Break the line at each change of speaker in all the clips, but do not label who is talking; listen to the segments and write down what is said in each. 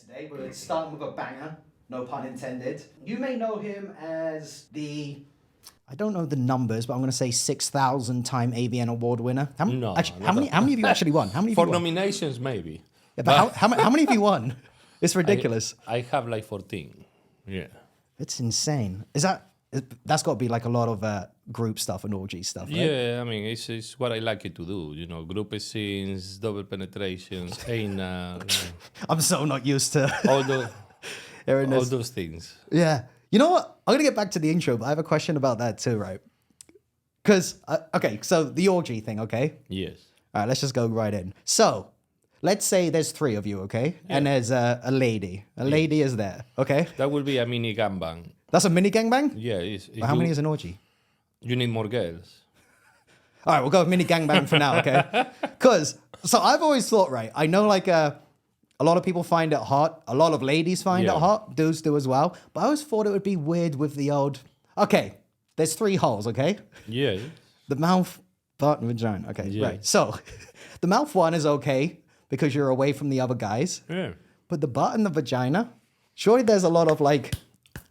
today, but it's starting with a banger, no pun intended. You may know him as I don't know the numbers, but I'm going to say 6,000-time AVN award winner. How many have you actually won? How many
For nominations, maybe.
Yeah, but how many have you won? It's ridiculous.
I have like 14. Yeah.
It's insane. That's got to be like a lot of group stuff and orgy stuff, right?
Yeah, I mean, it's what I like it to do. You know, group scenes, double penetrations, anal.
I'm so not used to
all those things.
Yeah. You know what? I'm going to get back to the intro, but I have a question about that too, right? Because, okay, so the orgy thing, okay?
Yes.
All right, let's just go right in. So, let's say there's 3 of you, okay? Yeah. And there's a lady. A lady is there, okay?
That will be a mini gangbang.
That's a mini gangbang?
Yeah.
How many is an orgy?
You need more girls.
All right, we'll go with mini gangbang for now, okay? Because, so I've always thought, right, I know like a lot of people find it hot. A lot of ladies find it hot. Dudes do as well. But I always thought it would be weird with the old... Okay, there's 3 holes, okay?
Yeah.
The mouth, butt, and vagina. Okay,
yeah.
Right. So, the mouth one is okay because you're away from the other guys.
Yeah.
But the butt and the vagina, surely there's a lot of like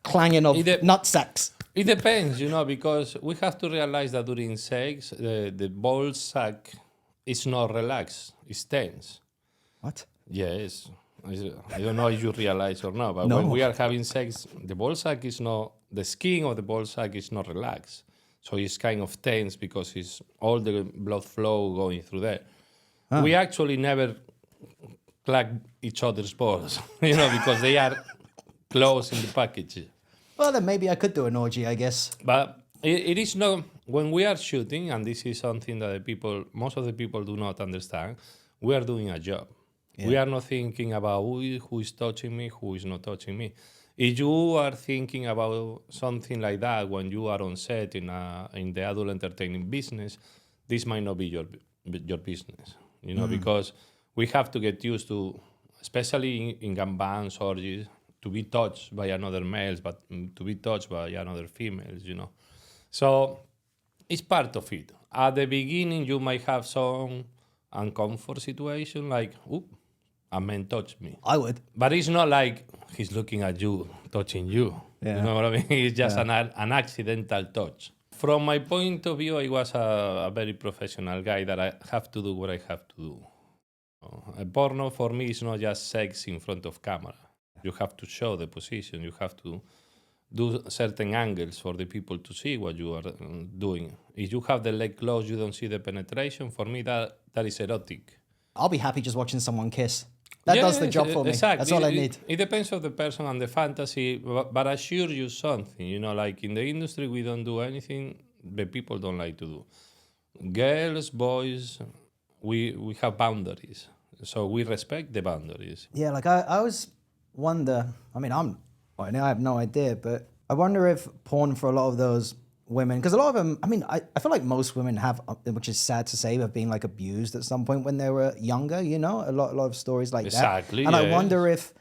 clanging of nut sacks.
It depends, you know, because we have to realize that during sex, the ball sack is not relaxed. It's tense.
What?
Yes. I don't know if you realize or not, but when we are having sex, the ball sack is not, the skin of the ball sack is not relaxed. So it's kind of tense because it's all the blood flow going through there. We actually never clag each other's balls, you know, because they are close in the package.
Well, then maybe I could do an orgy, I guess.
But it is not, when we are shooting, and this is something that most of the people do not understand, we are doing a job. Yeah. We are not thinking about who is touching me, who is not touching me. If you are thinking about something like that when you are on set in the adult entertaining business, this might not be your business, you know, because we have to get used to, especially in gangbangs, orgies, to be touched by another males, but to be touched by another females, you know. So it's part of it. At the beginning, you might have some uncomfort situation, like, oop, a man touched me.
I would.
But it's not like he's looking at you, touching you. Yeah. You know what I mean? It's just an accidental touch. From my point of view, I was a very professional guy that I have to do what I have to do. A porno for me is not just sex in front of camera. You have to show the position. You have to do certain angles for the people to see what you are doing. If you have the leg closed, you don't see the penetration. For me, that is erotic.
I'll be happy just watching someone kiss. That does the job for me.
Exactly.
That's all I need.
It depends on the person and the fantasy, but I assure you something. You know, like in the industry, we don't do anything that people don't like to do. Girls, boys, we have boundaries. So we respect the boundaries.
Yeah, like I always wonder, I mean, I have no idea, but I wonder if porn for a lot of those women, because a lot of them, I mean, I feel like most women have, which is sad to say, have been like abused at some point when they were younger, you know, a lot of stories like that. And I wonder if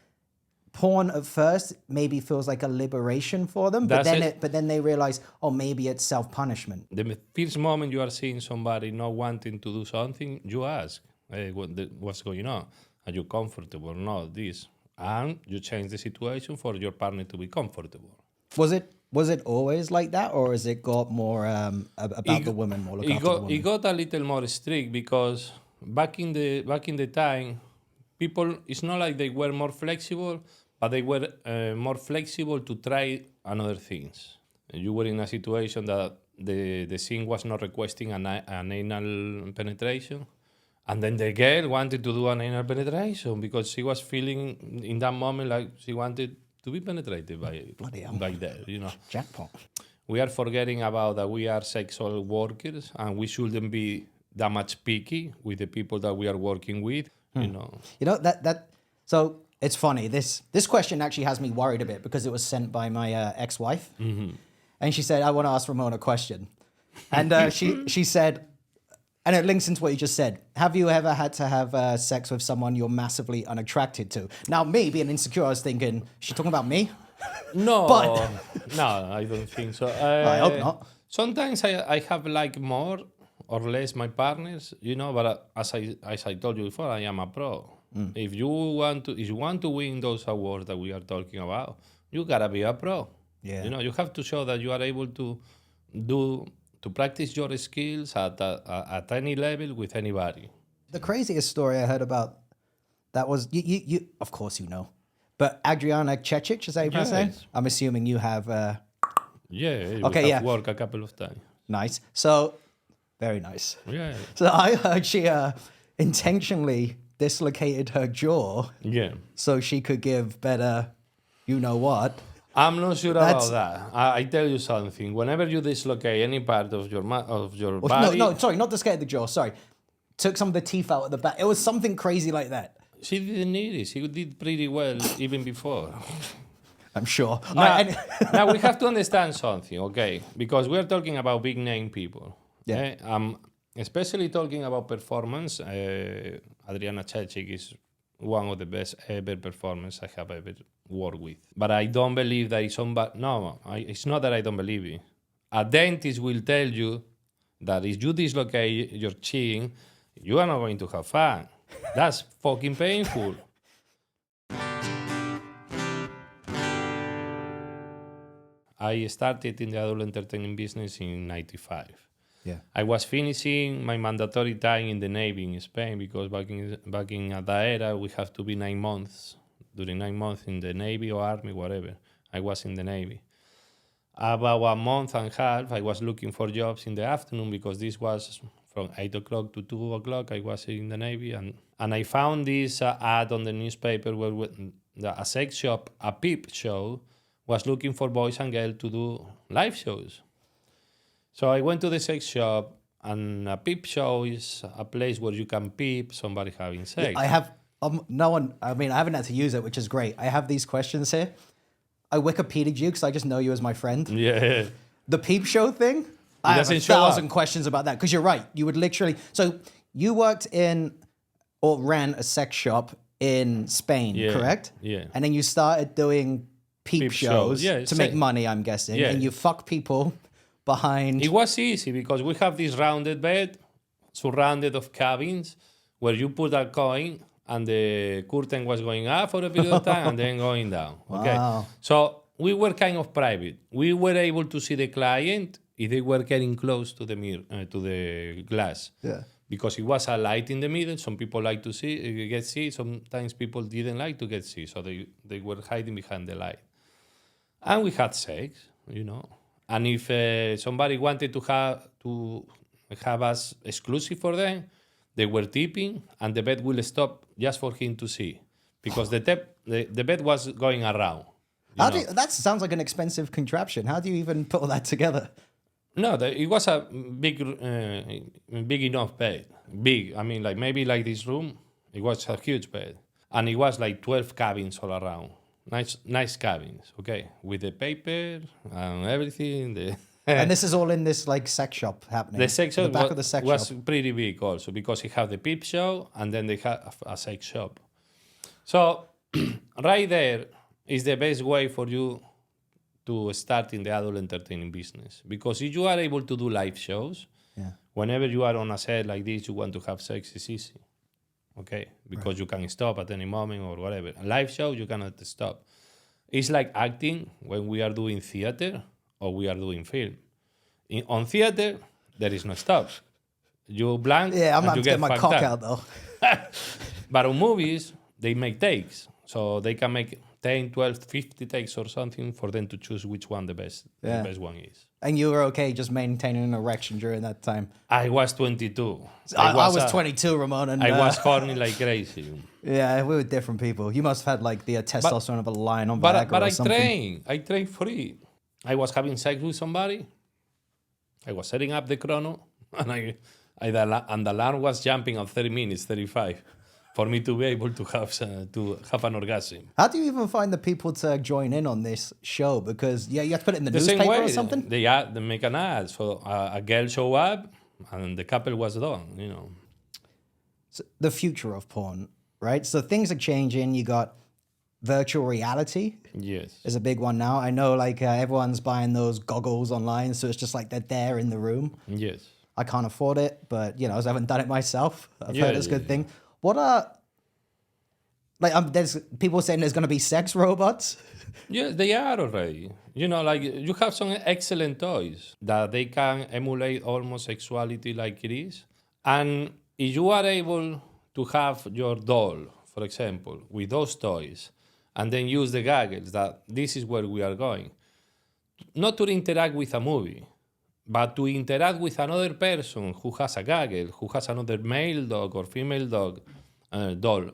porn at first maybe feels like a liberation for them, but then they realize, oh, maybe it's self-punishment.
The first moment you are seeing somebody not wanting to do something, you ask, hey, what's going on? Are you comfortable? No, this. And you change the situation for your partner to be comfortable.
Was it always like that, or has it got more about the women, more look after the women?
It got a little more strict because back in the time, people, it's not like they were more flexible, but they were more flexible to try another things. You were in a situation that the scene was not requesting an anal penetration, and then the girl wanted to do an anal penetration because she was feeling in that moment like she wanted to be penetrated by that, you know.
Jackpot. We
are forgetting about that we are sexual workers and we shouldn't be that much picky with the people that we are working with, you know.
You know, so it's funny. This question actually has me worried a bit because it was sent by my ex-wife. Mm-hmm. And she said, I want to ask Ramon a question. And she said, and it links into what you just said. Have you ever had to have sex with someone you're massively unattracted to? Now, me being insecure, I was thinking, is she talking about me?
No,
but
no, I don't think so.
I hope not.
Sometimes I have like more or less my partners, but as I told you before, I am a pro. If you want to win those awards that we are talking about, you gotta be a pro.
Yeah.
You have to show that you are able to practice your skills at any level with anybody.
The craziest story I heard about that was you of course you know, but Adriana Chechik, is that how you say?
Yes.
I'm assuming you have.
Yeah.
Okay,
we
yeah.
have worked a couple of times.
Nice. So, very nice.
Yeah.
So I heard she intentionally dislocated her jaw
Yeah.
so she could give better, you know what.
I'm not sure
That's-
about that. I tell you something. Whenever you dislocate any part of your
Well,
body,
no, sorry, not dislocated the jaw. Sorry, took some of the teeth out at the back. It was something crazy like that.
she didn't need it. She did pretty well even before.
I'm sure.
Now,
All right,
now we have to understand something, okay? Because we are talking about big name people.
Yeah.
Especially talking about performance. Adriana Chechik is one of the best ever performers I have ever worked with. But I don't believe that it's not that I don't believe it. A dentist will tell you that if you dislocate your chin, you are not going to have fun. That's fucking painful. I started in the adult entertainment business in '95.
Yeah.
I was finishing my mandatory time in the Navy in Spain because back in that era we have to be 9 months. During 9 months in the Navy or Army, whatever. I was in the Navy. About 1 month and a half, I was looking for jobs in the afternoon because this was from 8 o'clock to 2 o'clock. I was in the Navy and I found this ad on the newspaper where a sex shop, a peep show, was looking for boys and girls to do live shows. So I went to the sex shop, and a peep show is a place where you can peep somebody having sex.
I have no one. I mean, I haven't had to use it, which is great. I have these questions here. I Wikipedia'd you because I just know you as my friend.
Yeah.
The peep show thing. I have
doesn't
1,000
show up.
questions about that because you're right. You would literally. So you worked in or ran a sex shop in Spain,
Yeah,
correct?
yeah.
And then you started doing peep shows
Yeah,
to make money, I'm guessing.
Yeah.
And you fuck people behind.
It was easy because we have this rounded bed surrounded of cabins where you put a coin and the curtain was going up for a period of time and then going down. Okay.
Wow.
So we were kind of private. We were able to see the client if they were getting close to the mirror, to the glass.
Yeah.
Because it was a light in the middle. Some people like to get see. Sometimes people didn't like to get see, so they were hiding behind the light. And we had sex, And if somebody wanted to have us exclusive for them, they were tipping, and the bed will stop just for him to see, because the bed was going around.
That sounds like an expensive contraption. How do you even put all that together?
No, it was a big enough bed. Big, I mean, like maybe like this room. It was a huge bed, and it was like 12 cabins all around. Nice cabins, okay, with the paper and everything.
And this is all in this like sex shop happening.
The sex
in
shop
the back of the sex
was
shop.
pretty big also because it had the peep show and then they had a sex shop. So right there is the best way for you to start in the adult entertainment business, because if you are able to do live shows, whenever you are on a set like this, you want to have sex, it's easy. Okay, because you can stop at any moment or whatever. A live show, you cannot stop. It's like acting when we are doing theater or we are doing film. On theater, there is no stop. You blank.
Yeah, I'm
and
not
you
getting my
fucked
cock
up.
out though.
But on movies, they make takes. So they can make 10, 12, 50 takes or something for them to choose which one the best one is.
And you were okay just maintaining an erection during that time.
I was 22.
I was 22, Ramon. And,
I was horny like crazy.
Yeah, we were different people. You must have had like the testosterone of a lion on
But
Viagra or
I
something.
I trained free. I was having sex with somebody. I was setting up the chrono, and the alarm was jumping on 30 minutes, 35, for me to be able to have an orgasm.
How do you even find the people to join in on this show? Because you have to put it in the
The same
newspaper
way,
or something?
they make an ad. So a girl show up, and the couple was done.
So the future of porn, right? So things are changing. You got virtual reality.
Yes.
Is a big one now. I know like everyone's buying those goggles online, so it's just like they're there in the room.
Yes.
I can't afford it, but I haven't done it myself. I've
Yeah,
heard it's a
yeah,
good thing. What are there's people saying there's going to be sex robots?
Yeah, they are already. Like you have some excellent toys that they can emulate almost sexuality like it is. And if you are able to have your doll, for example, with those toys, and then use the goggles, that this is where we are going. Not to interact with a movie, but to interact with another person who has a gaggle, who has another male dog or female dog doll.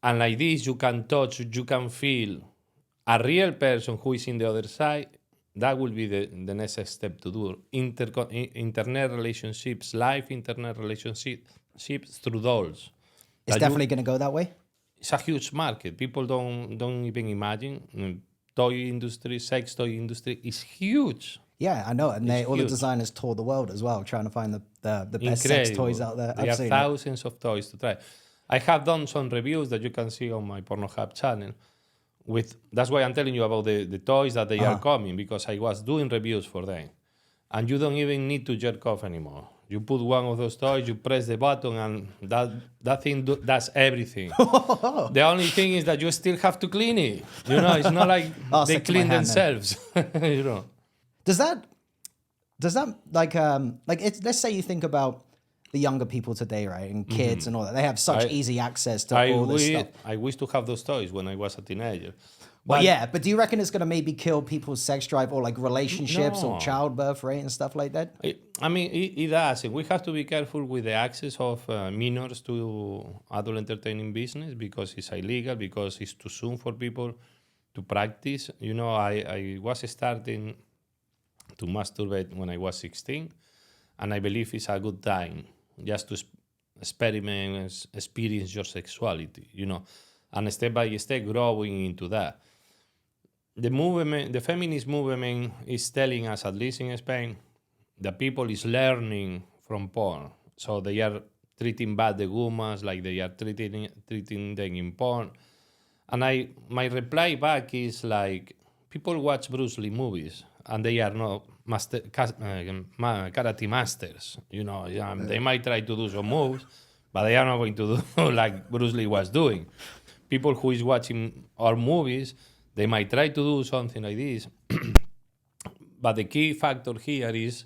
And like this, you can touch, you can feel a real person who is in the other side. That will be the next step to do. Internet relationships, live internet relationships through dolls.
It's definitely going to go that way.
It's a huge market. People don't even imagine. Toy industry, sex toy industry is huge.
Yeah, I know. And all the designers tour the world as well, trying to find the best sex toys out there.
There are thousands of toys to try. I have done some reviews that you can see on my Pornhub channel. That's why I'm telling you about the toys that they are coming, because I was doing reviews for them. And you don't even need to jerk off anymore. You put one of those toys, you press the button, and that thing does everything. The only thing is that you still have to clean it. It's not like they clean themselves.
Does that let's say you think about the younger people today, right, and kids and all that. They have such easy access to all this stuff.
I wish to have those toys when I was a teenager.
Well, yeah, but do you reckon it's going to maybe kill people's sex drive or like relationships or childbirth rate and stuff like that?
It does. We have to be careful with the access of minors to adult entertaining business, because it's illegal, because it's too soon for people to practice. I was starting to masturbate when I was 16, and I believe it's a good time just to experiment and experience your sexuality, and step by step growing into that. The feminist movement is telling us, at least in Spain, that people is learning from porn. So they are treating bad the women like they are treating them in porn. And my reply back is like, people watch Bruce Lee movies and they are not karate masters. They might try to do some moves, but they are not going to do like Bruce Lee was doing. People who is watching our movies, they might try to do something like this. But the key factor here is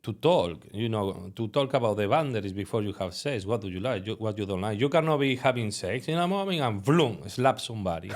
to talk, to talk about the boundaries before you have sex. What do you like? What you don't like? You cannot be having sex in a moment and vroom, slap somebody,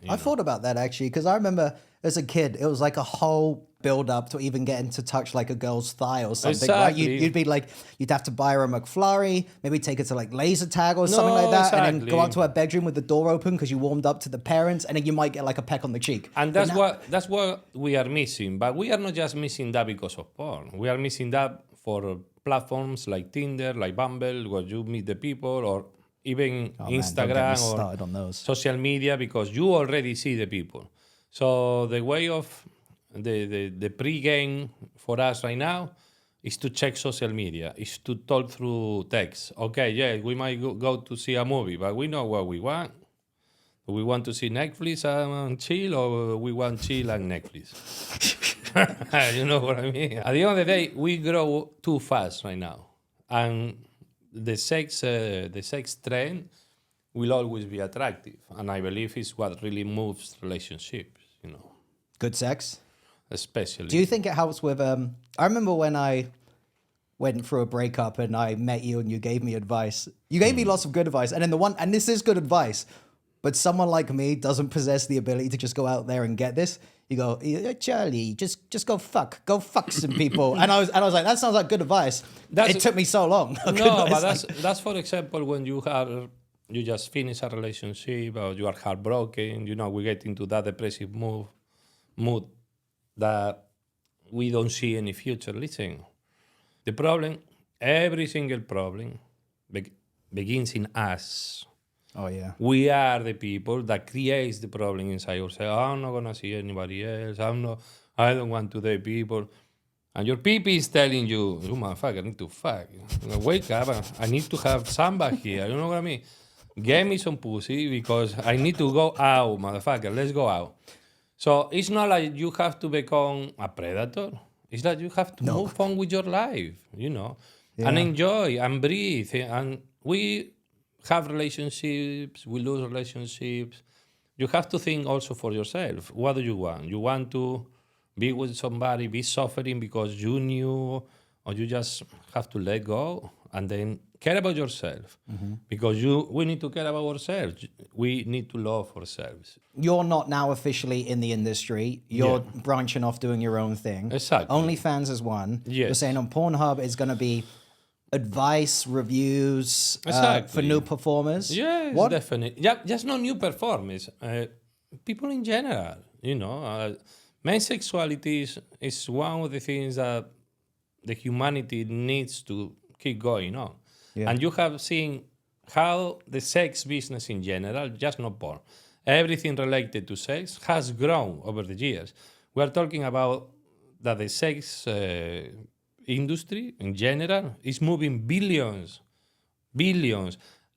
I thought about that actually, because I remember as a kid, it was like a whole build up to even getting to touch like a girl's thigh or something.
Exactly.
Right? You'd be like, you'd have to buy her a McFlurry, maybe take her to like laser tag or something like that, and then go out to her bedroom with the door open because you warmed up to the parents, and then you might get like a peck on the cheek.
And that's what we are missing. But we are not just missing that because of porn. We are missing that for platforms like Tinder, like Bumble, where you meet the people, or even Instagram or social media, because you already see the people. So the way of the pre-game for us right now is to check social media, is to talk through text. Okay, yeah, we might go to see a movie, but we know what we want. We want to see Netflix and chill, or we want chill and Netflix. You know what I mean? At the end of the day, we grow too fast right now. And the sex trend will always be attractive. And I believe it's what really moves relationships,
Good sex?
Especially.
Do you think it helps with... I remember when I went through a breakup and I met you and you gave me advice. You gave me lots of good advice. And then and this is good advice, but someone like me doesn't possess the ability to just go out there and get this. You go, Charlie, just go fuck some people. and I was like, that sounds like good advice. It took me so long.
No, but that's for example when you just finish a relationship or you are heartbroken. We get into that depressive mood that we don't see any future. Listen, the problem, every single problem begins in us.
Oh, yeah.
We are the people that creates the problem inside ourselves. I'm not going to see anybody else. I don't want to date people. And your pee is telling you, you motherfucker, I need to fuck. Wake up. I need to have somebody here. You know what I mean? Get me some pussy because I need to go out, motherfucker. Let's go out. So it's not like you have to become a predator. It's like you have to move on with your life, and enjoy and breathe. And we have relationships, we lose relationships. You have to think also for yourself. What do you want? You want to be with somebody, be suffering because you knew, or you just have to let go and then care about yourself. Because we need to care about ourselves. We need to love ourselves.
You're not now officially in the industry. You're branching off doing your own thing.
Exactly.
OnlyFans is one.
Yes.
You're saying on Pornhub it's going to be advice, reviews for new performers.
Yes, definitely. Yeah, just not new performers. People in general, men's sexuality is one of the things that the humanity needs to keep going on. Yeah. And you have seen how the sex business in general, just not porn, everything related to sex has grown over the years. We are talking about that the sex industry in general is moving billions.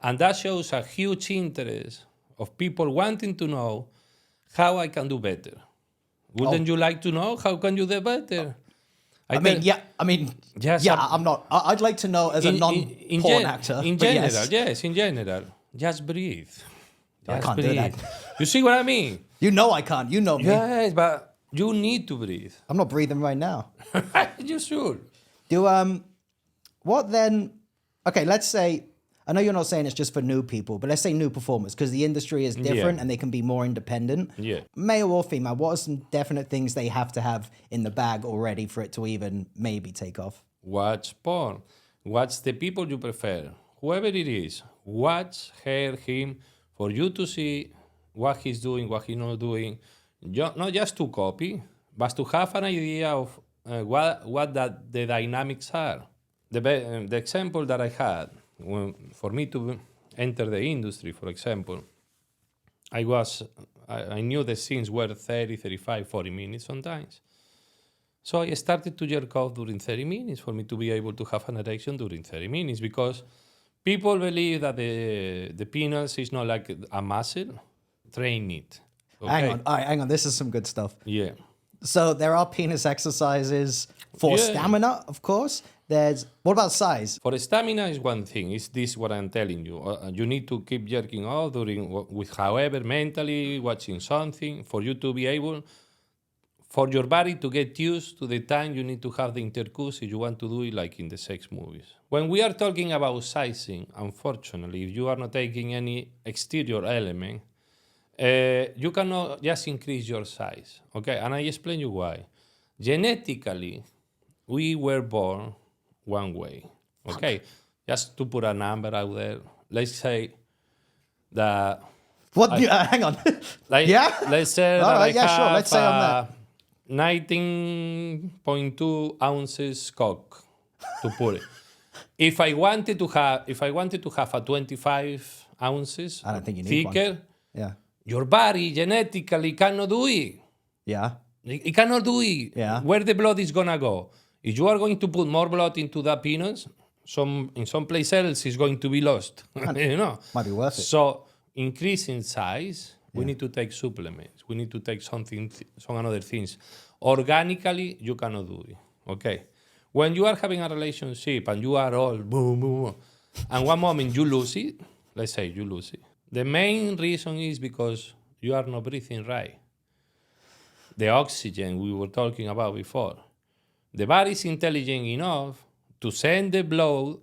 And that shows a huge interest of people wanting to know how I can do better. Wouldn't you like to know how can you do better?
I'm not. I'd like to know as a non-porn actor.
In general, just breathe.
I can't do that.
You see what I mean?
You know I can't. You know me.
Yes, but you need to breathe.
I'm not breathing right now.
You should.
What then? Okay, let's say, I know you're not saying it's just for new people, but let's say new performers, because the industry is different and they can be more independent.
Yeah.
Male or female, what are some definite things they have to have in the bag already for it to even maybe take off?
Watch porn. Watch the people you prefer. Whoever it is, watch her, him, for you to see what he's doing, what he's not doing. Not just to copy, but to have an idea of what the dynamics are. The example that I had, for me to enter the industry, for example, I knew the scenes were 30, 35, 40 minutes sometimes. So I started to jerk off during 30 minutes for me to be able to have an erection during 30 minutes, because people believe that the penis is not like a muscle. Train it. Okay?
Hang on. All right, hang on. This is some good stuff.
Yeah.
So there are penis exercises for stamina, of course. What about size?
For stamina is one thing. Is this what I'm telling you? You need to keep jerking off with however mentally watching something for you to be able, for your body to get used to the time you need to have the intercourse if you want to do it like in the sex movies. When we are talking about sizing, unfortunately, if you are not taking any exterior element, you cannot just increase your size, okay? And I explain you why. Genetically, we were born one way, okay? Just to put a number out there, let's say that...
hang on.
Let's say
all
that
right,
I have
sure. Let's say on that.
19.2 ounces cock, to put it. If I wanted to have a 25 ounces,
I don't think you need
thicker,
one. Yeah.
Your body genetically cannot do it.
Yeah.
It cannot do it.
Yeah.
Where the blood is gonna go? If you are going to put more blood into that penis, in some place else is going to be lost.
Might be worth it.
So increasing size, we need to take supplements. We need to take some other things. Organically, you cannot do it. Okay. When you are having a relationship and you are all boom, boom, and one moment you lose it, let's say you lose it. The main reason is because you are not breathing right. The oxygen we were talking about before. The body is intelligent enough to send the blood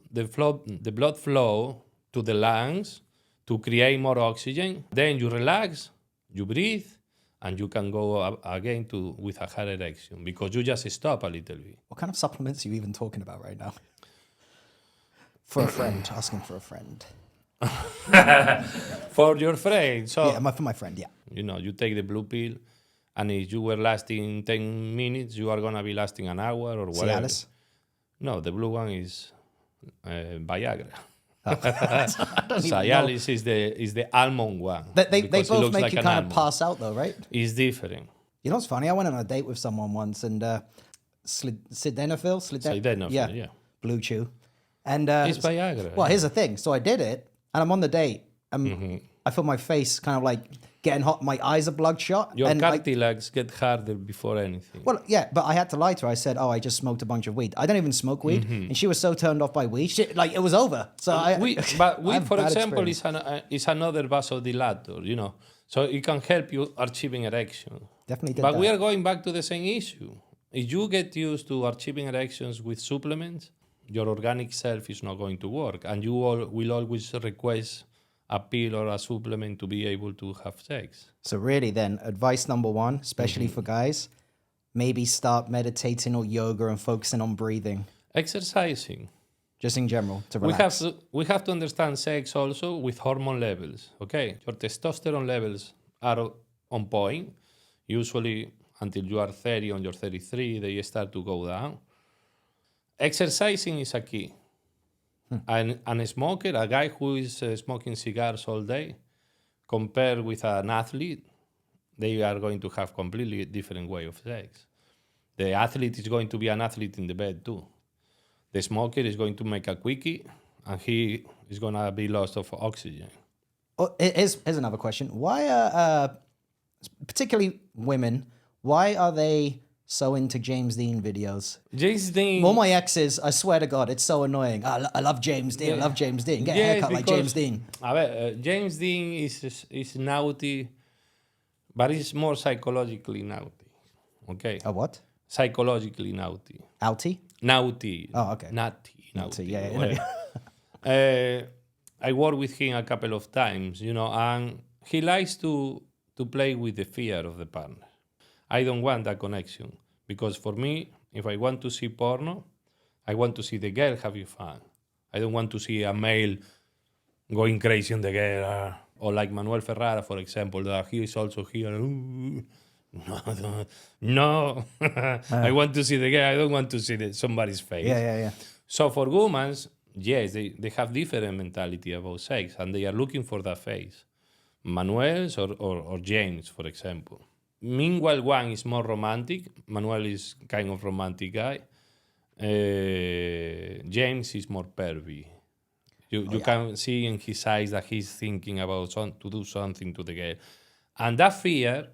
flow to the lungs to create more oxygen. Then you relax, you breathe, and you can go again with a higher erection because you just stop a little bit.
What kind of supplements are you even talking about right now? For a friend, asking for a friend.
For your friend. So,
for my friend, yeah.
You take the blue pill, and if you were lasting 10 minutes, you are going to be lasting an hour or whatever.
Cialis?
No, the blue one is Viagra.
Cialis
is the almond one.
They both make you kind of pass out though, right?
It's different.
You know what's funny? I went on a date with someone once and Sildenafil,
yeah.
Blue Chew. And
it's Viagra.
Well, here's the thing. So I did it, and I'm on the date, and I feel my face kind of like getting hot. My eyes are bloodshot.
Your
and
cartilages get harder before anything.
well, yeah, but I had to lie to her. I said, "Oh, I just smoked a bunch of weed. I don't even smoke weed," and she was so turned off by weed, like it was over. So
weed, for example, is another vasodilator, you know, so it can help you achieving erection.
Definitely did
But
that.
we are going back to the same issue. If you get used to achieving erections with supplements, your organic self is not going to work, and you will always request a pill or a supplement to be able to have sex.
So really, then, advice number one, especially for guys, maybe start meditating or yoga and focusing on breathing,
Exercising.
just in general, to relax.
We have to understand sex also with hormone levels. Okay, your testosterone levels are on point. Usually, until you are 30, on your 33, they start to go down. Exercising is a key. And a smoker, a guy who is smoking cigars all day, compared with an athlete, they are going to have completely different way of sex. The athlete is going to be an athlete in the bed too. The smoker is going to make a quickie, and he is going to be lost of oxygen.
Oh, here's another question. Why are, particularly women, why are they so into James Deen videos?
James Deen.
All my exes, I swear to God, it's so annoying. I love James Dean. I love James Dean. Get a haircut like James Dean.
James Deen is naughty, but it's more psychologically naughty. Okay.
A what?
Psychologically naughty.
Outie?
Naughty.
Oh, okay.
Naughty.
Yeah.
I worked with him a couple of times, you know, and he likes to play with the fear of the partner. I don't want that connection, because for me, if I want to see porno, I want to see the girl having fun. I don't want to see a male going crazy on the girl, or like Manuel Ferrara, for example, that he is also here. No. I want to see the girl. I don't want to see somebody's face.
Yeah.
So for women, yes, they have different mentality about sex, and they are looking for that face. Manuel's or James, for example. Meanwhile, one is more romantic. Manuel is kind of romantic guy. James is more pervy. You can see in his eyes that he's thinking about to do something to the girl. And that fear,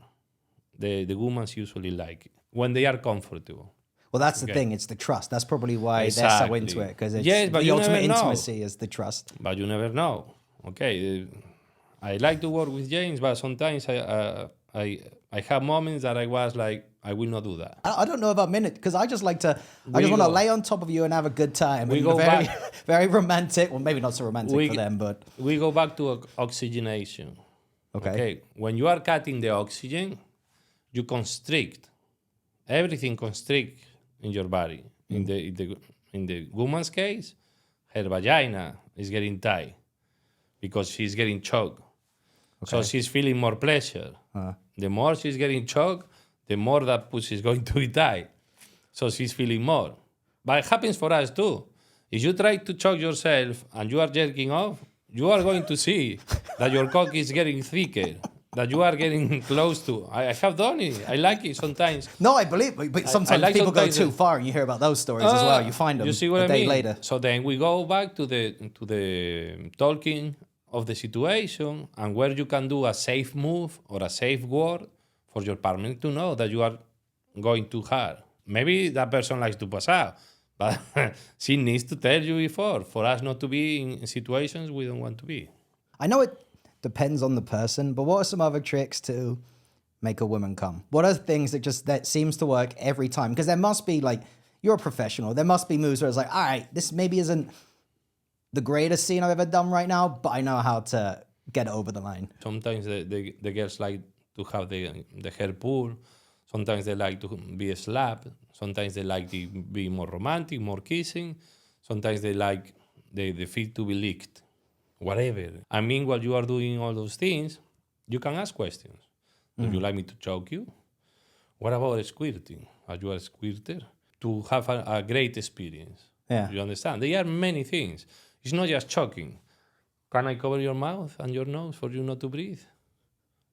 the women usually like it, when they are comfortable.
Well, that's the thing. It's the trust. That's probably why they're so into it, because it's
but
the
you
ultimate
never know.
intimacy is the trust.
But you never know. Okay, I like to work with James, but sometimes I have moments that I was like, I will not do that.
I don't know about minute, because I just want to lay on top of you and have a good time.
We
and
go
very,
back.
very romantic. Well, maybe not so romantic for them, but
we go back to oxygenation. Okay. When you are cutting the oxygen, you constrict. Everything constrict in your body. In the woman's case, her vagina is getting tight because she's getting choked. So she's feeling more pleasure. The more she's getting choked, the more that pussy is going to be tight. So she's feeling more. But it happens for us too. If you try to choke yourself and you are jerking off, you are going to see that your cock is getting thicker, that you are getting close to. I have done it. I like it sometimes.
no, I believe it. But sometimes
like
people go
sometimes
too far, and you hear about those stories as well. You find them
You see what
a
I
day
mean?
later.
So then we go back to the talking of the situation and where you can do a safe move or a safe word for your partner to know that you are going too hard. Maybe that person likes to pass out, but she needs to tell you before for us not to be in situations we don't want to be.
I know it depends on the person, but what are some other tricks to make a woman come? What are things that seems to work every time? Because there must be, like, you're a professional. There must be moves where it's like, all right, this maybe isn't the greatest scene I've ever done right now, but I know how to get it over the line.
Sometimes the girls like to have the hair pulled. Sometimes they like to be slapped. Sometimes they like to be more romantic, more kissing. Sometimes they like the feet to be licked. Whatever. I mean, while you are doing all those things, you can ask questions. Do you like me to choke you? What about squirting? Are you a squirter? To have a great experience.
Yeah.
You understand? There are many things. It's not just choking. Can I cover your mouth and your nose for you not to breathe?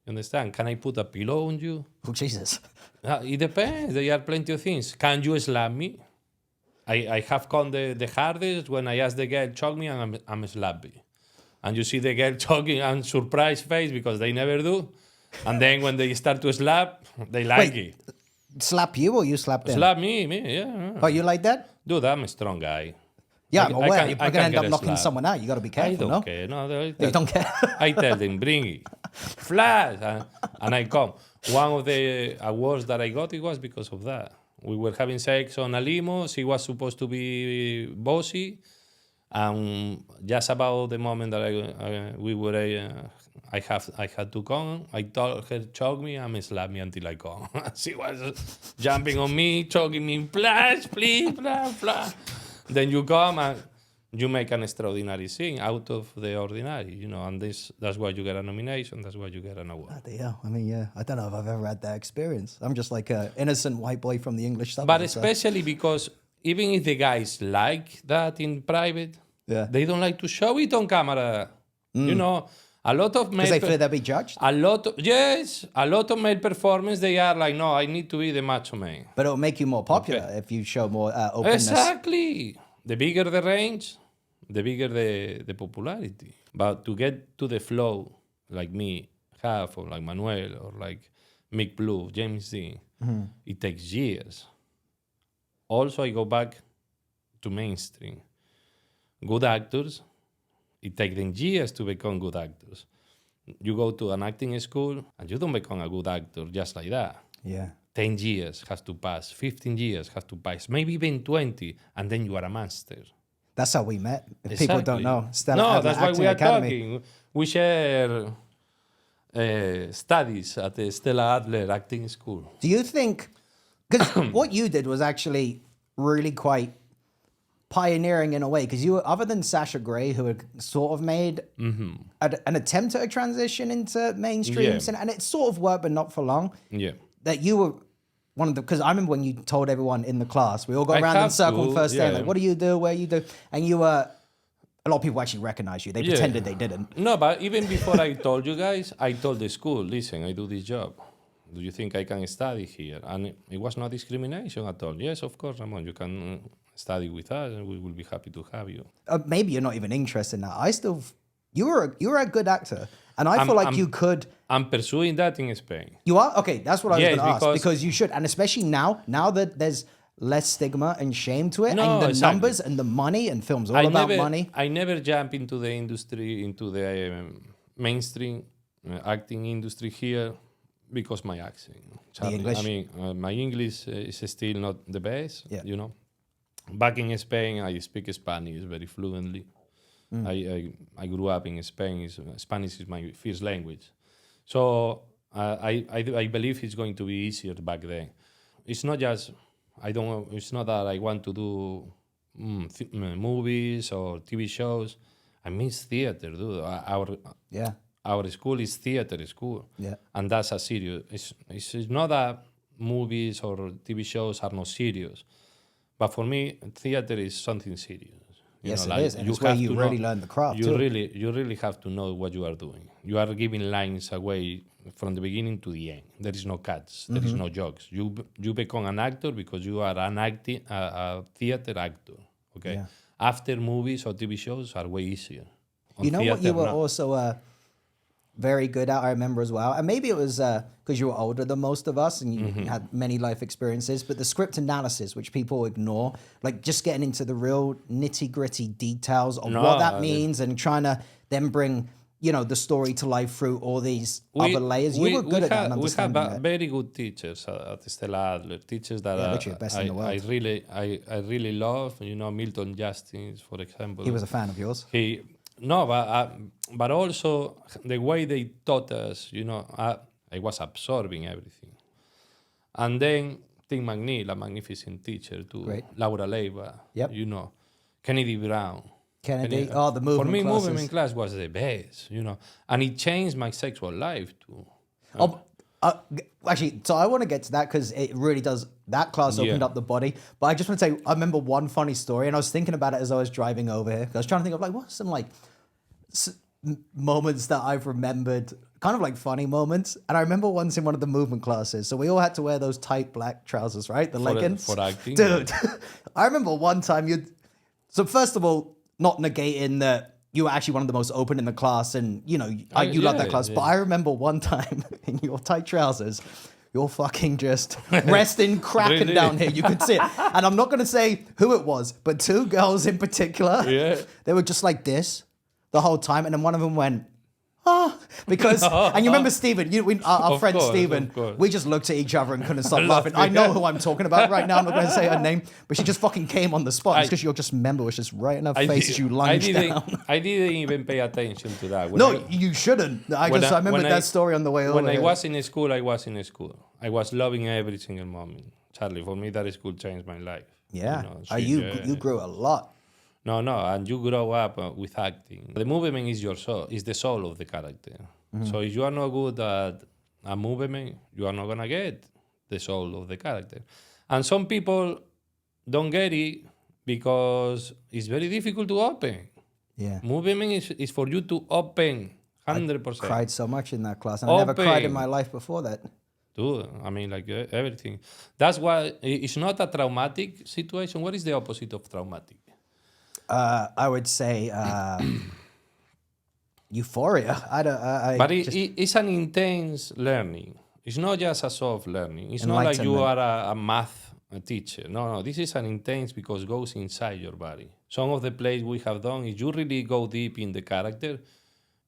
You understand? Can I put a pillow on you?
Oh, Jesus.
It depends. There are plenty of things. Can you slap me? I have come the hardest when I ask the girl, choke me, and I'm slappy. And you see the girl choking and surprised face because they never do. And then when they start to slap, they like it.
Slap you or you slap them?
Slap me, yeah.
Oh, you like that?
Dude, I'm a strong guy.
Yeah, I'm aware. You're
I
going to end
get
up
a
knocking
slap.
someone out. You got to be
I
careful,
don't care. No,
You don't care?
I tell them, bring it. Flash. And I come. One of the awards that I got, it was because of that. We were having sex on a limo. She was supposed to be bossy. And just about the moment that I had to come, I told her, choke me and slap me until I come. She was jumping on me, choking me, flash, please, flash, flash. Then you come and you make an extraordinary thing out of the ordinary, you know, and that's why you get a nomination, that's why you get an award.
Bloody hell. I mean, yeah, I don't know if I've ever had that experience. I'm just like an innocent white boy from the English suburbs.
But especially because even if the guys like that in private, they don't like to show it on camera. You know, a lot of male...
Because they fear they'll be judged?
A lot of male performers, they are like, no, I need to be the macho man.
But it'll make you more popular if you show more openness.
Exactly. The bigger the range, the bigger the popularity. But to get to the flow, like me have, or like Manuel, or like Mick Blue, James Deen, it takes years. Also, I go back to mainstream. Good actors, it takes them years to become good actors. You go to an acting school, and you don't become a good actor just like that.
Yeah.
10 years has to pass, 15 years has to pass, maybe even 20, and then you are a master.
That's how we met. If
Exactly.
people don't know. Stella Adler
that's why
Acting
we are
Academy.
talking. We share studies at the Stella Adler Acting School.
Do you think... Because what you did was actually really quite pioneering in a way, because you were, other than Sasha Grey, who had sort of made an attempt at a transition into mainstream cinema, and it sort of worked, but not for long.
Yeah.
That you were one of the, because I remember when you told everyone in the class, we all go around in a circle on first day, like, what do you do, where you do? And you were, a lot of people actually recognized you. They pretended they didn't.
No, but even before I told you guys, I told the school, listen, I do this job. Do you think I can study here? And it was no discrimination at all. Yes, of course, Ramon, you can study with us and we will be happy to have you.
Maybe you're not even interested in that. I still, you were a good actor. And I feel like you could.
I'm pursuing that in Spain.
You are? Okay, that's what I was going to ask.
because-
Because you should. And especially now that there's less stigma and shame to it,
No,
and the
exactly.
numbers and the money, and films all about money.
I never jump into the industry, into the mainstream acting industry here because my accent.
English.
I mean, my English is still not the best, you know. Back in Spain, I speak Spanish very fluently. I grew up in Spain. Spanish is my first language. So I believe it's going to be easier back then. It's not just, it's not that I want to do movies or TV shows. I miss theater, dude. Our school is theater school. Yeah. And that's a serious. It's not that movies or TV shows are not serious. But for me, theater is something serious.
Yes, it is. And it's where you really learn the craft,
you really have to know what you are doing. You are giving lines away from the beginning to the end. There is no cuts. There is no jokes. You become an actor because you are a theater actor. Okay. Yeah. After movies or TV shows are way easier.
You know what you were also very good at, I remember as well, and maybe it was because you were older than most of us and you had many life experiences, but the script analysis, which people ignore, like just getting into the real nitty-gritty details of what that means and trying to then bring, you know, the story to life through all these other layers. You were good at that and understanding
We have very good teachers at Stella Adler, teachers that
best in the world.
I really love, you know, Milton Justice, for example.
He was a fan of yours.
But also the way they taught us, you know, I was absorbing everything. And then Tim McNeil, a magnificent teacher too. Great. Laura Leiva, you know, Kennedy Brown.
Kennedy, the movement
For me,
classes.
movement class was the best, you know. And it changed my sexual life too.
Actually, so I want to get to that because it really does. That class opened up the body. But I just want to say, I remember one funny story, and I was thinking about it as I was driving over here. I was trying to think of like, what are some like moments that I've remembered, kind of like funny moments. And I remember once in one of the movement classes, so we all had to wear those tight black trousers, right? The leggings.
For acting.
Dude, I remember one time so first of all, not negating that you were actually one of the most open in the class, and you love that class. But I remember one time in your tight trousers, you're fucking just resting, cracking
Really?
down here. You could see it. And I'm not going to say who it was, but two girls in particular, they were just like this the whole time. And then one of them went, because, and you remember Stephen, our friend Stephen, we just looked at each other and couldn't stop laughing. I know who I'm talking about right now. I'm not going to say her name, but she just fucking came on the spot. It's because your just member was just right in her face as you lunged down.
I didn't even pay attention to that.
You shouldn't. I remember that story on the way over.
When I was in school, I was in school. I was loving every single moment. Charlie, for me, that school changed my life.
Yeah. You grew a lot.
No, and you grow up with acting. The movement is your soul, is the soul of the character. So if you are not good at a movement, you are not gonna get the soul of the character. And some people don't get it because it's very difficult to open.
Yeah.
Movement is for you to open 100%.
I cried so much in that class, and I never cried in my life before that.
Dude, I mean, like everything. That's why it's not a traumatic situation. What is the opposite of traumatic?
I would say euphoria.
But it's an intense learning. It's not just a soft learning. It's not like you are a math teacher. No. This is an intense because it goes inside your body. Some of the plays we have done is you really go deep in the character.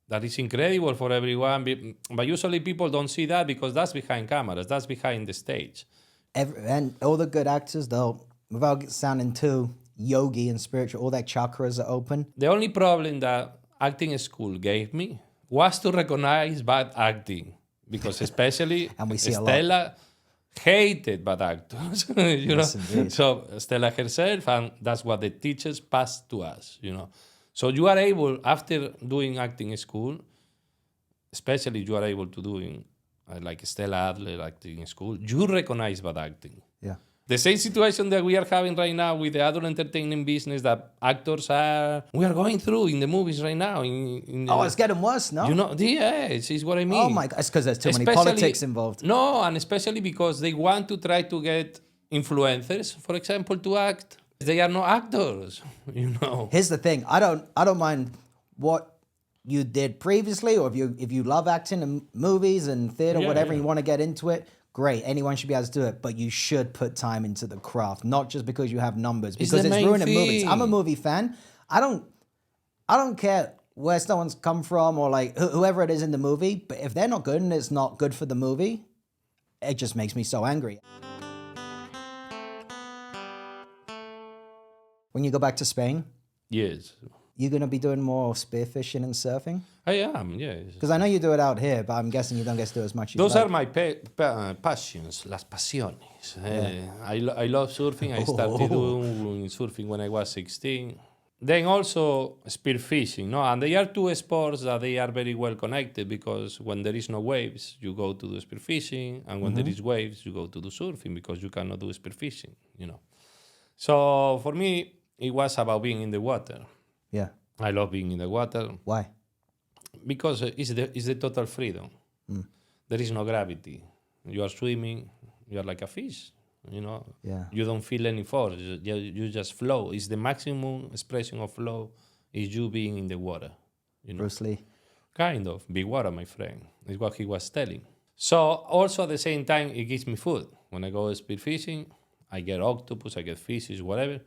That is incredible for everyone. But usually people don't see that because that's behind cameras. That's behind the stage.
And all the good actors, though, without sounding too yogi and spiritual, all their chakras are open.
The only problem that acting school gave me was to recognize bad acting, because especially
and we see
Stella hated bad actors. So Stella herself, and that's what the teachers passed to us. So you are able, after doing acting school, especially you are able to do like Stella Adler Acting School, you recognize bad acting.
Yeah.
The same situation that we are having right now with the adult entertainment business that actors we are going through in the movies right now.
It's getting worse, no?
It's what I mean.
Oh my God, it's because there's too many politics involved.
No, and especially because they want to try to get influencers, for example, to act. They are not actors,
Here's the thing. I don't mind what you did previously, or if you love acting in movies and theater, whatever, you want to get into it. Great, anyone should be able to do it, but you should put time into the craft, not just because you have numbers, because it's ruining movies. I'm a movie fan. I don't care where someone's come from or like whoever it is in the movie, but if they're not good and it's not good for the movie, it just makes me so angry. When you go back to Spain,
yes,
you're going to be doing more spearfishing and surfing?
I am, yes.
Because I know you do it out here, but I'm guessing you don't get to do as much.
Those are my passions, las pasiones. I love surfing. I started doing surfing when I was 16. Then also spearfishing, and they are two sports that they are very well connected, because when there is no waves, you go to do spearfishing, and when there is waves, you go to do surfing, because you cannot do spearfishing, So for me, it was about being in the water.
Yeah.
I love being in the water.
Why?
Because it's the total freedom. There is no gravity. You are swimming, you are like a fish,
Yeah.
You don't feel any force. You just flow. It's the maximum expression of flow is you being in the water.
Bruce Lee.
Kind of. Big water, my friend. Is what he was telling. So also at the same time, it gives me food. When I go spearfishing, I get octopus, I get fishes, whatever.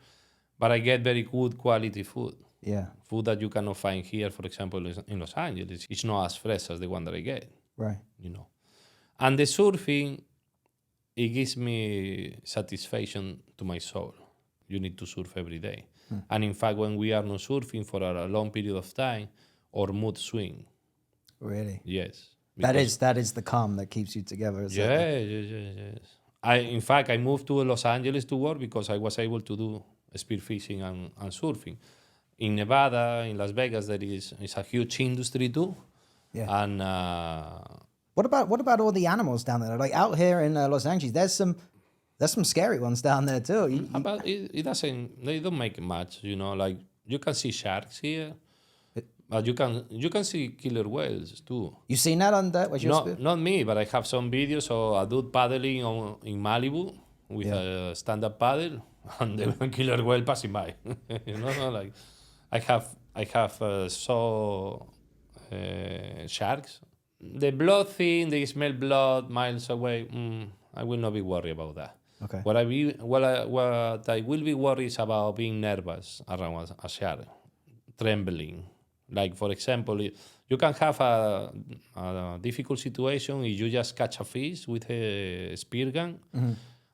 But I get very good quality food.
Yeah.
Food that you cannot find here, for example, in Los Angeles. It's not as fresh as the one that I get.
Right.
And the surfing, it gives me satisfaction to my soul. You need to surf every day. And in fact, when we are not surfing for a long period of time, our mood swing.
Really?
Yes.
That is the calm that keeps you together.
Yes. In fact, I moved to Los Angeles to work because I was able to do spearfishing and surfing. In Nevada, in Las Vegas, it's a huge industry too.
Yeah.
And
what about all the animals down there? Like out here in Los Angeles, there's some scary ones down there too.
But it doesn't. They don't make much. Like you can see sharks here, but you can see killer whales too.
You seen that on that?
Not me, but I have some videos of a dude paddling in Malibu with a stand-up paddle, and the killer whale passing by. Like I I have saw sharks. The blood thing, they smell blood miles away. I will not be worried about that.
Okay.
What I will be worried is about being nervous around a shark, trembling. Like, for example, you can have a difficult situation if you just catch a fish with a spear gun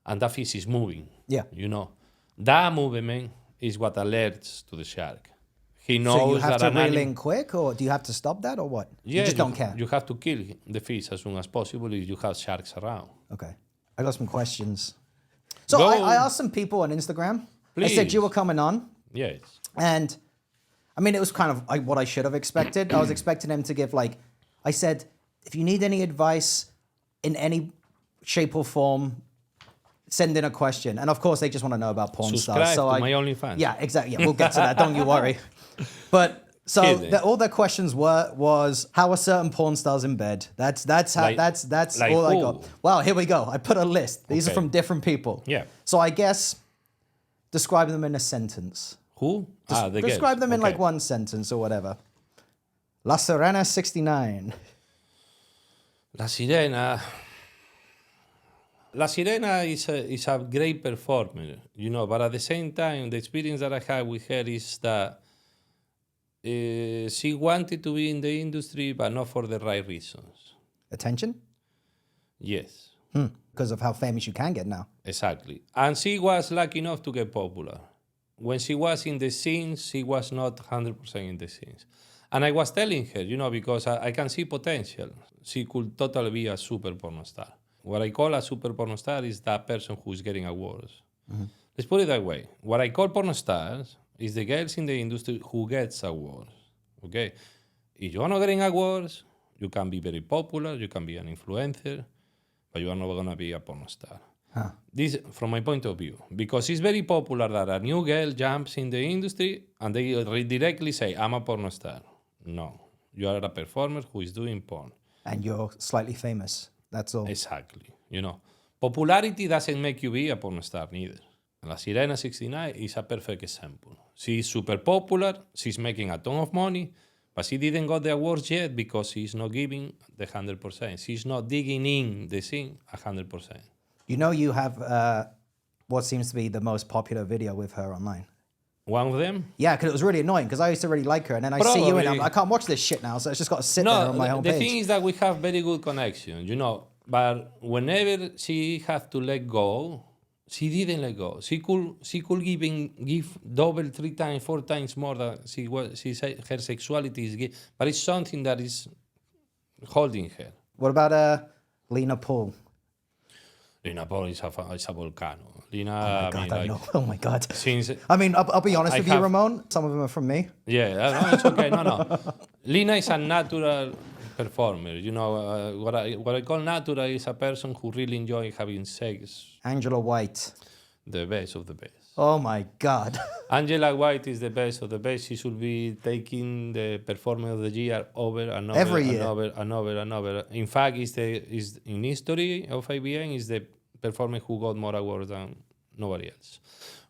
and that fish is moving.
Yeah.
You know, that movement is what alerts to the shark. He knows
So you have
that
to reel in quick, or do you have to stop that, or what?
Yeah,
you just don't care.
You have to kill the fish as soon as possible if you have sharks around.
Okay. I got some questions. So
Go.
I asked some people on Instagram. I said
Please.
you were coming on.
Yes.
And I mean, it was kind of like what I should have expected. I was expecting him to give like, I said, if you need any advice in any shape or form, send in a question. And of course, they just want to know about Pornstar.
Subscribe
So
to my OnlyFans.
Yeah, exactly. Yeah, we'll get to that. Don't you worry. But so all their questions was how are certain porn stars in bed? That's
Like
all I
who?
got. Well, here we go. I put a list. These are
Okay.
from different people.
Yeah.
So I guess describe them in a sentence.
Who? The
Describe
girls.
them in
Okay.
like one sentence or whatever. La Sirena 69.
La Sirena. La Sirena is a great performer, you know, but at the same time, the experience that I had with her is that she wanted to be in the industry, but not for the right reasons.
Attention?
Yes,
Because of how famous you can get now.
exactly. And she was lucky enough to get popular. When she was in the scenes, she was not 100% in the scenes. And I was telling her, you know, because I can see potential. She could totally be a super porno star. What I call a super porno star is that person who's getting awards. Let's put it that way. What I call porno stars is the girls in the industry who gets awards. Okay? If you're not getting awards, you can be very popular, you can be an influencer, but you are not going to be a porno star. This, from my point of view, because it's very popular that a new girl jumps in the industry and they directly say, I'm a porno star. No, you are a performer who is doing porn.
And you're slightly famous. That's all.
Exactly. You know, popularity doesn't make you be a porn star neither. La Sirena 69 is a perfect example. She's super popular, she's making a ton of money, but she didn't got the awards yet because she's not giving the 100%. She's not digging in the scene 100%.
You know you have what seems to be the most popular video with her online.
One of them?
Yeah, because it was really annoying because I used to really like her, and then I see you and
Probably.
I can't watch this shit now, so it's just got to sit there on my
No,
homepage.
the thing is that we have very good connection, you know, but whenever she had to let go, she didn't let go. She could give double, 3 times, 4 times more than her sexuality is, but it's something that is holding her.
What about Lena Paul?
Lena Paul is a volcano. Lena,
Oh my God, I know. Oh my God.
Since
I mean, I'll be honest
I
with you,
have-
Ramon. Some of them are from me.
yeah, no, it's okay. No. Lena is a natural performer. You know, what I call natural is a person who really enjoys having sex.
Angela White.
The best of the best.
Oh my God.
Angela White is the best of the best. She should be taking the performer of the year over and over
Every
and
year.
over. In fact, is in history of IBM is the performer who got more awards than nobody else.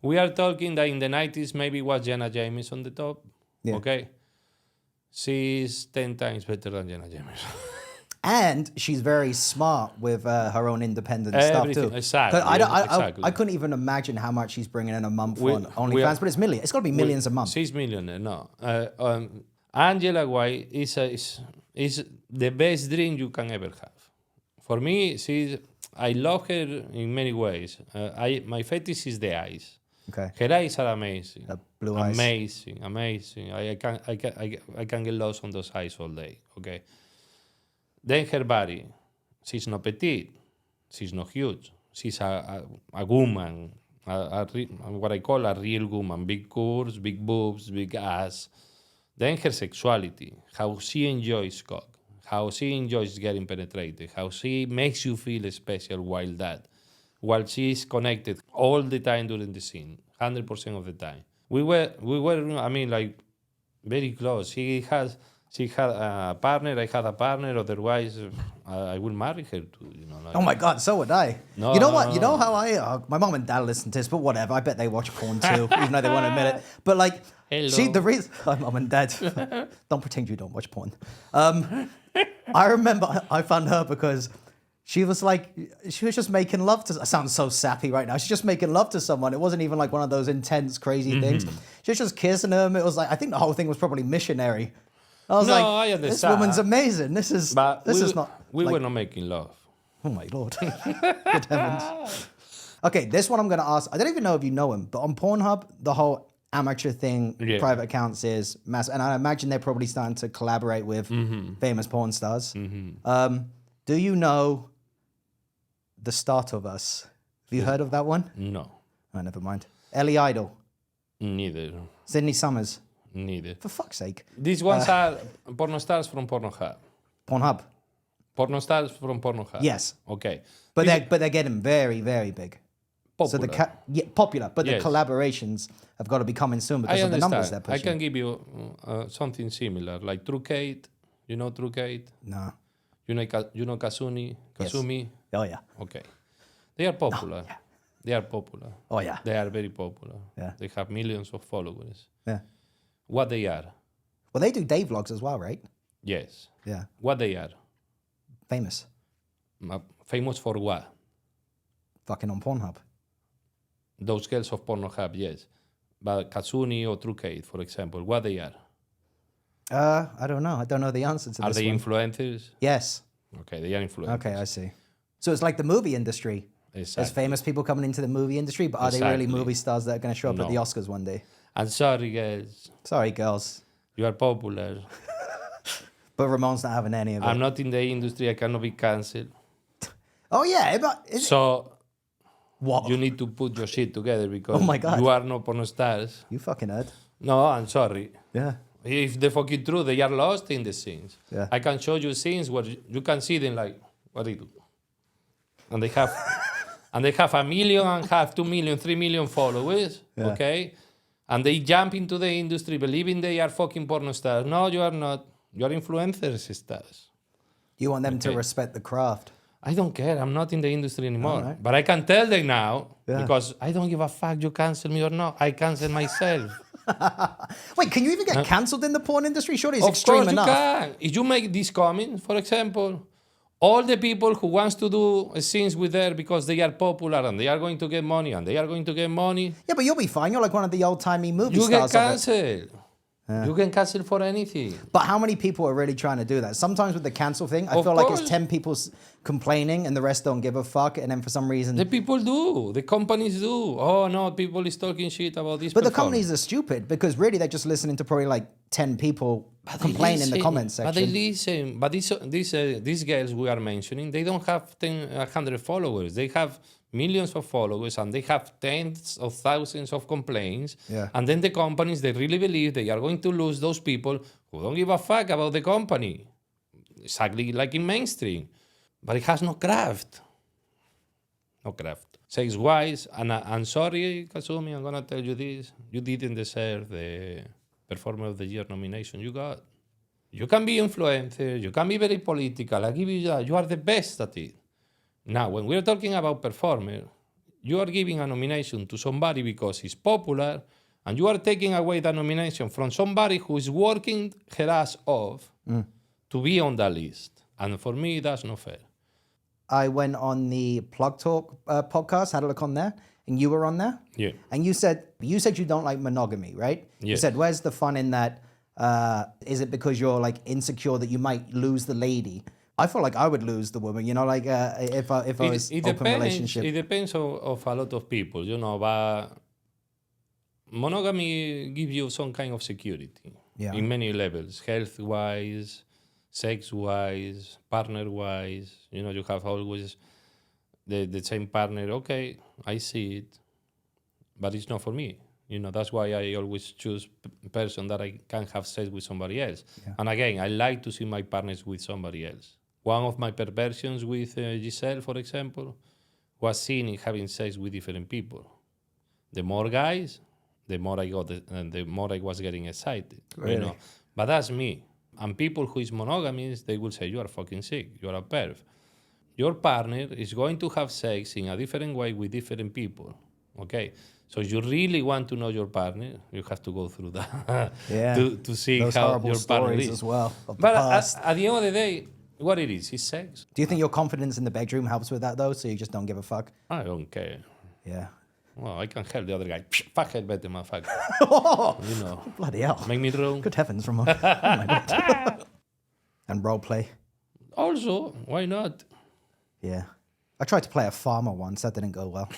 We are talking that in the 90s maybe was Jenna James on the top.
Yeah.
Okay. She's 10 times better than Jenna James.
And she's very smart with her own independent stuff
Everything,
too.
exactly,
'Cause
exactly.
I couldn't even imagine how much she's bringing in a month
We-
on
we
OnlyFans,
are-
but it's millions. It's got to be millions a month.
She's millionaire, no. Angela White is the best dream you can ever have. For me, I love her in many ways. My fetish is the eyes.
Okay.
Her eyes are amazing.
blue eyes.
Amazing. I can get lost on those eyes all day. Okay. Then her body, she's not petite, she's not huge. She's a woman, what I call a real woman. Big curves, big boobs, big ass. Then her sexuality, how she enjoys cock, how she enjoys getting penetrated, how she makes you feel special while she is connected all the time during the scene, 100% of the time. We were, I mean, like, very close. She She had a partner, I had a partner, otherwise I will marry her too, like,
Oh my God, so would I.
No,
you know
no,
what?
no,
You know
no.
how my mom and dad listen to this, but whatever. I bet they watch porn too, even though they won't admit it. But like,
Hello.
the reason, hi mom and dad, don't pretend you don't watch porn. I remember I found her because she was just making love to, I sound so sappy right now. She's just making love to someone. It wasn't even like one of those intense, crazy things. She was just kissing them. It was like, I think the whole thing was probably missionary. I was
No,
like,
I
this
understand.
woman's amazing. This is not.
We
like,
were not making love.
Oh my Lord. Good heavens. Okay, this one I'm going to ask. I don't even know if you know him, but on Pornhub, the whole amateur thing, private accounts is massive. And I imagine they're probably starting to collaborate with famous porn stars. Do you know The Start of Us? Have you heard of that one?
No,
Oh, never mind. Ellie Idol,
neither.
Sidney Summers.
Neither.
For fuck's sake.
These ones are porno stars from Pornhub.
Pornhub.
Porno stars from Pornhub.
Yes.
Okay.
But they're getting very, very big.
Popular.
So popular, but
Yes.
the collaborations have got to be coming soon because
I
of the numbers
understand.
they're
I
pushing.
can give you something similar, like True Kate. You know True Kate?
No.
You know Kazumi? Kazumi?
Oh yeah.
Okay. They are popular.
yeah.
They are popular.
Oh yeah.
They are very popular.
Yeah.
They have millions of followers.
Yeah.
What they are?
Well, they do day vlogs as well, right?
Yes.
Yeah.
What they are?
Famous.
Famous for what?
Fucking on Pornhub.
Those girls of Pornhub, yes. But Katsuni or True Kate, for example, what they are?
I don't know. I don't know the answer to
Are
this
they
one.
influencers?
Yes.
Okay, they are influencers.
Okay, I see. So it's like the movie industry.
Exactly.
There's famous people coming into the movie industry, but are they really
Exactly.
movie stars that are going to show up at
No.
the Oscars one day?
I'm sorry, guys.
Sorry, girls.
You are popular.
But Ramon's not having any of it.
I'm not in the industry. I cannot be cancelled.
Oh, yeah. But
So
what?
you need to put your shit together because
Oh my God.
you are not porn stars.
You fucking heard.
No, I'm sorry.
Yeah.
If the fucking true, they are lost in the scenes.
Yeah.
I can show you scenes where you can see them like, what do you do? And they have, and they have 1 million and have 2 million, 3 million followers.
Yeah.
Okay, and they jump into the industry believing they are fucking porn stars. No, you are not. You are influencers stars.
You want them to
Okay.
respect the craft.
I don't care. I'm not in the industry anymore.
Alright.
But I can tell them now
Yeah.
because I don't give a fuck. You cancel me or not. I cancel myself.
Wait, can you even get cancelled in the porn industry? Surely it's
Of
extreme
course
enough.
you can. If you make this comment, for example, all the people who wants to do scenes with her because they are popular and they are going to get money and they are going to get money,
Yeah, but you'll be fine. You're like one of the old-timey movie
you get
stars of it.
cancelled. You can cancel for anything.
But how many people are really trying to do that? Sometimes with the cancel thing, I
Of
feel like it's
course.
10 people complaining and the rest don't give a fuck. And then for some reason...
The people do. The companies do. Oh no, people is talking shit about this.
But the
performance.
companies are stupid because really they're just listening to probably like 10 people complain in the comments section.
But they listen. But these girls we are mentioning, they don't have 100 followers. They have millions of followers and they have tens of thousands of complaints.
Yeah.
And then the companies, they really believe they are going to lose those people who don't give a fuck about the company. Exactly like in mainstream. But it has no craft. No craft. Sex-wise, and I'm sorry, Kazumi, I'm going to tell you this. You didn't deserve the Performer of the Year nomination you got. You can be influencer, you can be very political. I give you that. You are the best at it. Now, when we're talking about performer, you are giving a nomination to somebody because he's popular, and you are taking away that nomination from somebody who is working her ass off to be on that list. And for me, that's not fair.
I went on the Plug Talk podcast, had a look on there, and you were on there.
Yeah.
And you said you don't like monogamy, right? You
Yes.
said, where's the fun in that? Is it because you're like insecure that you might lose the lady? I feel like I would lose the woman, you know, like if I was open relationship.
It depends of a lot of people, you know, but monogamy gives you some kind of security in many levels, health-wise, sex-wise, partner-wise. You know, you have always the same partner. Okay, I see it, but it's not for me. You know, that's why I always choose person that I can have sex with somebody else. Yeah. And again, I like to see my partners with somebody else. One of my perversions with Giselle, for example, was seeing having sex with different people. The more guys, the more I got, and the more I was getting excited.
Really?
You know, but that's me. And people who is monogamous, they will say, you are fucking sick, you are a perv. Your partner is going to have sex in a different way with different people, okay? So you really want to know your partner, you have to go through that to see
those
how
horrible
your partner
stories
is.
as well of the
But
past.
at the end of the day, what it is sex.
Do you think your confidence in the bedroom helps with that though? So you just don't give a fuck?
I don't care.
Yeah.
Well, I can help the other guy. Fuck it, better, motherfucker. You know.
Bloody hell.
Make me drunk.
Good heavens, Ramon. Oh my God. And role play.
Also, why not?
Yeah. I tried to play a farmer once. That didn't go well.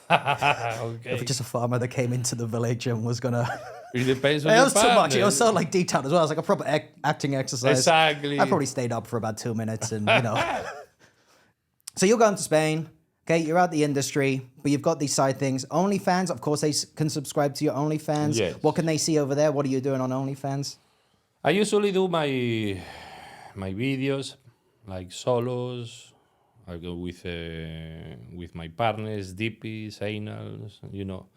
Okay.
Just a farmer that came into the village and was gonna.
It depends on
It
your
was too much.
partner.
It was so like detailed as well. It was like a proper acting exercise.
Exactly.
I probably stayed up for about 2 minutes, and you know. So you're going to Spain. Okay, you're out the industry, but you've got these side things. OnlyFans, of course, they can subscribe to your OnlyFans.
Yes.
What can they see over there? What are you doing on OnlyFans?
I usually do my videos like solos. I go with my partners, DPs, anals, you know.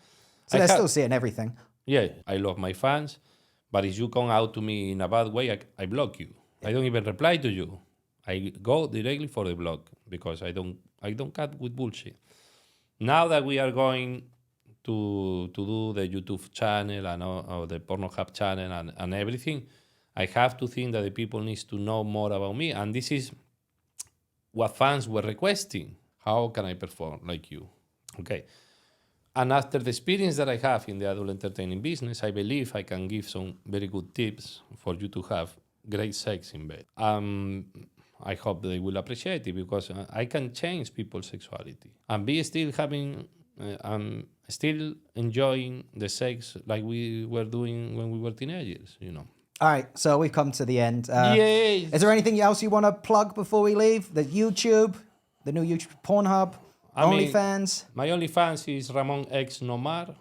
So they're still seeing everything.
Yeah, I love my fans, but if you come out to me in a bad way, I block you. I don't even reply to you. I go directly for the block because I don't cut with bullshit. Now that we are going to do the YouTube channel and or the Pornhub channel and everything, I have to think that the people needs to know more about me, and this is what fans were requesting. How can I perform like you? Okay. And after the experience that I have in the adult entertaining business, I believe I can give some very good tips for you to have great sex in bed. I hope they will appreciate it because I can change people's sexuality and be still having, still enjoying the sex like we were doing when we were teenagers, you know.
All right, so we've come to the end.
Yay!
Is there anything else you want to plug before we leave? The YouTube, the new YouTube, Pornhub, OnlyFans?
My OnlyFans is Ramon X Nomar.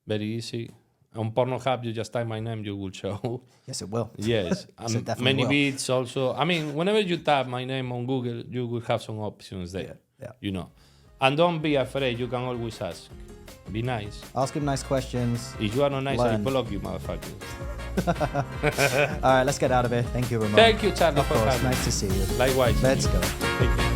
Very easy. On Pornhub, you just type my name, you will show.
Yes, it will.
Yes.
Yes, it definitely
Many
will.
beats also. I mean, whenever you type my name on Google, you will have some options there.
Yeah.
You know. And don't be afraid. You can always ask. Be nice.
Ask him nice questions.
If you are not nice, I
Learn.
block you, motherfuckers.
All right, let's get out of here. Thank you, Ramon.
Thank you, Charlie,
Of
for
course,
having me.
nice to see you.
Likewise.
Let's go.
Take care.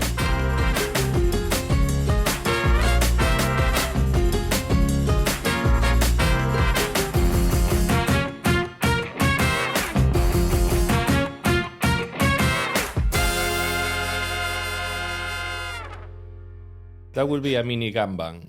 That will be a mini gangbang.